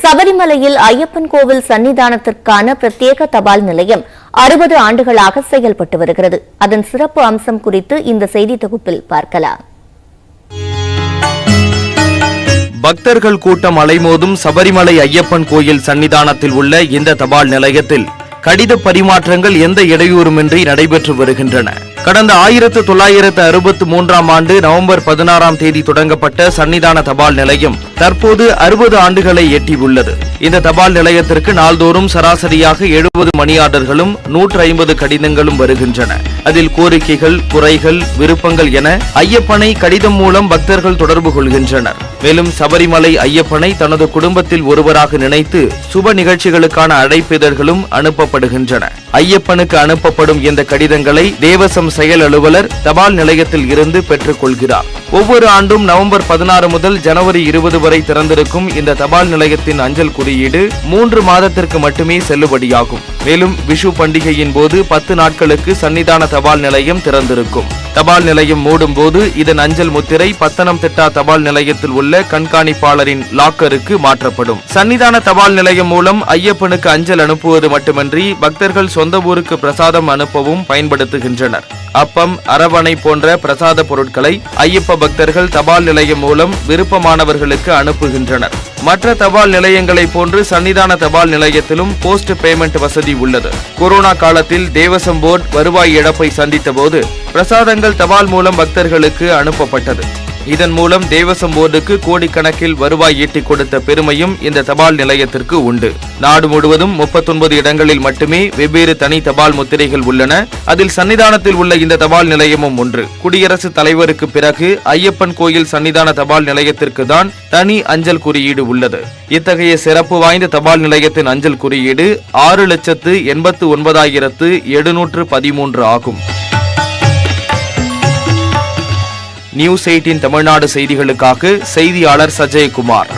சபரிமலையில் ஐயப்பன் கோவில் சன்னிதானத்திற்கான பிரத்யேக தபால் நிலையம் 60 ஆண்டுகளாக செயல்பட்டு வருகிறது. அதன் சிறப்பு அம்சம் குறித்து இந்த செய்தி தொகுப்பில் பார்க்கலாம். பக்தர்கள் கூட்டம் அலைமோதும் சபரிமலை ஐயப்பன் கோயில் சன்னிதானத்தில் உள்ள இந்த தபால் நிலையத்தில் கடித பரிமாற்றங்கள் எந்த இடையூறுமின்றி நடைபெற்று வருகின்றன. கடந்த 1963ஆம் ஆண்டு நவம்பர் 16ஆம் தேதி தொடங்கப்பட்ட சன்னிதான தபால் நிலையம் தற்போது 60 ஆண்டுகளை எட்டியுள்ளது. இந்த தபால் நிலையத்திற்கு நாள்தோறும் சராசரியாக 70 மணி ஆர்டர்களும் 150 கடிதங்களும் வருகின்றன. அதில் கோரிக்கைகள், குறைகள், விருப்பங்கள் என ஐயப்பனை கடிதம் மூலம் பக்தர்கள் தொடர்பு கொள்கின்றனர். மேலும் சபரிமலை ஐயப்பனை தனது குடும்பத்தில் ஒருவராக நினைத்து சுப நிகழ்ச்சிகளுக்கான அழைப்பிதழ்களும் அனுப்பப்படுகின்றன. ஐயப்பனுக்கு அனுப்பப்படும் இந்த கடிதங்களை தேவசம் செயல் அலுவலர் தபால் நிலையத்தில் இருந்து பெற்றுக் கொள்கிறார். ஒவ்வொரு ஆண்டும் நவம்பர் 16 முதல் ஜனவரி 20 வரை திறந்திருக்கும் இந்த தபால் நிலையத்தின் அஞ்சல் குறியீடு 3 மாதத்திற்கு மட்டுமே செல்லுபடியாகும். மேலும் விஷு பண்டிகையின் போது 10 நாட்களுக்கு சன்னிதான தபால் நிலையம் திறந்திருக்கும். தபால் நிலையம் மூடும் போது இதன் அஞ்சல் முத்திரை பத்தனம்திட்டா தபால் நிலையத்தில் உள்ள கண்காணிப்பாளரின் லாக்கருக்கு மாற்றப்படும். சன்னிதான தபால் நிலையம் மூலம் ஐயப்பனுக்கு அஞ்சல் அனுப்புவது மட்டுமன்றி பக்தர்கள் சொந்த ஊருக்கு பிரசாதம் அனுப்பவும் பயன்படுத்துகின்றனர். அப்பம், அரவணை போன்ற பிரசாத பொருட்களை ஐயப்ப பக்தர்கள் தபால் நிலையம் மூலம் விருப்பமானவர்களுக்கு அனுப்புகின்றனர். மற்ற தபால் நிலையங்களை போன்று சன்னிதான தபால் நிலையத்திலும் போஸ்ட் பேமெண்ட் வசதி உள்ளது. கொரோனா காலத்தில் தேவசம் போர்டு வருவாய் இழப்பை சந்தித்த போது பிரசாதங்கள் தபால் மூலம் பக்தர்களுக்கு அனுப்பப்பட்டது. இதன் மூலம் தேவசம் போர்டுக்கு கோடிக்கணக்கில் வருவாய் ஈட்டிக் கொடுத்த பெருமையும் இந்த தபால் நிலையத்திற்கு உண்டு. நாடு முழுவதும் 39 இடங்களில் மட்டுமே வெவ்வேறு தனி தபால் முத்திரைகள் உள்ளன. அதில் சன்னிதானத்தில் உள்ள இந்த தபால் நிலையமும் ஒன்று. குடியரசுத் தலைவருக்கு பிறகு ஐயப்பன் கோயில் சன்னிதான தபால் நிலையத்திற்கு தான் தனி அஞ்சல் குறியீடு உள்ளது. இத்தகைய சிறப்பு வாய்ந்த தபால் நிலையத்தின் அஞ்சல் குறியீடு 6,89,713 ஆகும். நியூஸ் 18 தமிழ்நாடு செய்திகளுக்காக செய்தியாளர் சஜயகுமார்.